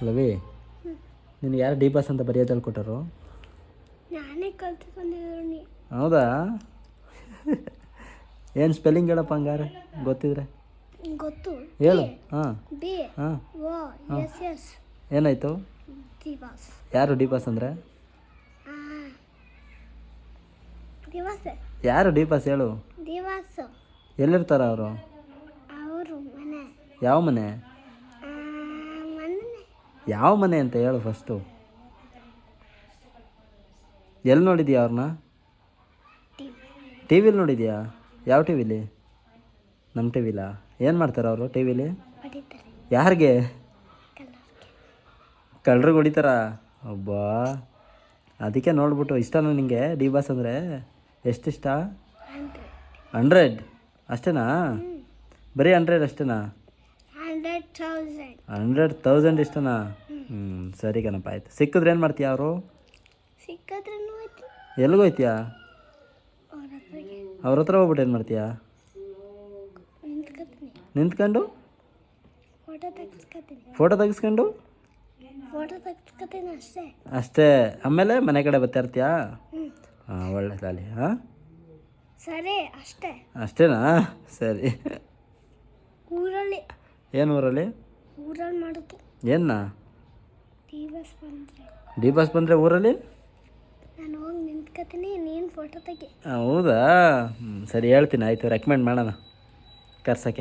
ಲವಿ, ನಿನಗೆ ಯಾರು D boss ಅಂತ ಬರೆಯೋದು ಹೇಳ್ಕೊಟ್ಟಾರು? ನಾನೇ ಕಲ್ತ್ಕೊಂಡಿದ್ದೀನಿ. ಹೌದಾ? ಏನು ಸ್ಪೆಲ್ಲಿಂಗ್ ಹೇಳಪ್ಪ ಹಂಗಾರೆ ಗೊತ್ತಿದ್ರೆ. ಗೊತ್ತು. ಹೇಳು. ಹಾಂ ಬಿ ಹಾಂ ಓ ಎಸ್ ಎಸ್ ಏನಾಯಿತು? ದಿವಾಸ್. ಯಾರು ಡಿ ಬಾಸ್ ಅಂದರೆ? ದಿವಾಸ. ಯಾರು ಡಿ ಬಾಸ್ ಹೇಳು. ದಿವಾಸ. ಎಲ್ಲಿರ್ತಾರ ಅವರು? ಅವರು ಮನೆ. ಯಾವ ಮನೆ? ಮನೆ. ಯಾವ ಮನೆ ಅಂತ ಹೇಳು ಫಸ್ಟು. ಎಲ್ಲಿ ನೋಡಿದ್ಯಾ ಅವ್ರನ್ನ? ಟಿ ವಿಲಿ ನೋಡಿದ್ಯಾ? ಯಾವ ಟಿ ವಿಲಿ? ನಮ್ಮ ಟಿ ವಿಲಾ? ಏನು ಮಾಡ್ತಾರೆ ಅವರು ಟಿ ವಿಲಿ? ಹೊಡಿತಾರೆ. ಯಾರಿಗೆ? ಕಲರ್ಗೆ. ಕಳ್ರಿಗೆ ಹೊಡಿತಾರ? ಅಬ್ಬಾ, ಅದಕ್ಕೆ ನೋಡ್ಬಿಟ್ಟು ಇಷ್ಟನಾ ನಿನಗೆ ಡಿ ಬಾಸ್ ಅಂದರೆ? ಎಷ್ಟಿಷ್ಟ? 100 ಅಷ್ಟೇನಾ? ಬರೀ 100 ಅಷ್ಟೇನಾ? 100,000. 100,000 ಇಷ್ಟನಾ? ಸರಿ ಕಣಪ್ಪ, ಆಯಿತು. ಸಿಕ್ಕಿದ್ರೆ ಏನು ಮಾಡ್ತೀಯಾ? ಅವರು ಸಿಕ್ಕಿದ್ರೂ ಹೋಯ್ತು. ಎಲ್ಲಿಗೋಯ್ತೀಯಾ? ಅವ್ರ ಹತ್ರಗೆ ಅವ್ರ ಹತ್ರ ಹೋಗ್ಬಿಟ್ಟು ಏನು ಮಾಡ್ತೀಯಾ? ನಿಂತ್ಕೊತೀನಿ. ನಿಂತ್ಕೊಂಡು ಫೋಟೋ ತೆಗಿಸ್ಕೊತೀನಿ. ಫೋಟೋ ತೆಗಿಸ್ಕೊಂಡು ಫೋಟೋ ತೆಗಿಸ್ಕೊತೀನಿ ಅಷ್ಟೇ. ಅಷ್ಟೇ? ಆಮೇಲೆ ಮನೆ ಕಡೆ ಬರ್ತಾ ಇರ್ತೀಯಾ? ಹಾಂ, ಒಳ್ಳೆದಾಗಲಿ. ಹಾಂ, ಸರಿ ಅಷ್ಟೇ. ಅಷ್ಟೇನಾ? ಸರಿ. ಊರಲ್ಲಿ ಏನು ಊರಲ್ಲಿ? ಊರಲ್ಲಿ ಮಾಡೋದು. ಏನ? ದಿವಸ ಬಂದರೆ ಡಿ ಬಾಸ್ ಬಂದರೆ ಊರಲ್ಲಿ ನಾನು ಹೋಗಿ ನಿಂತ್ಕೊತೀನಿ, ನೀನು ಫೋಟೋ ತೆಗಿ. ಹೌದಾ? ಸರಿ, ಹೇಳ್ತೀನಿ. ಆಯಿತು, ರೆಕಮೆಂಡ್ ಮಾಡೋಣ ಕರ್ಸೋಕ್ಕೆ.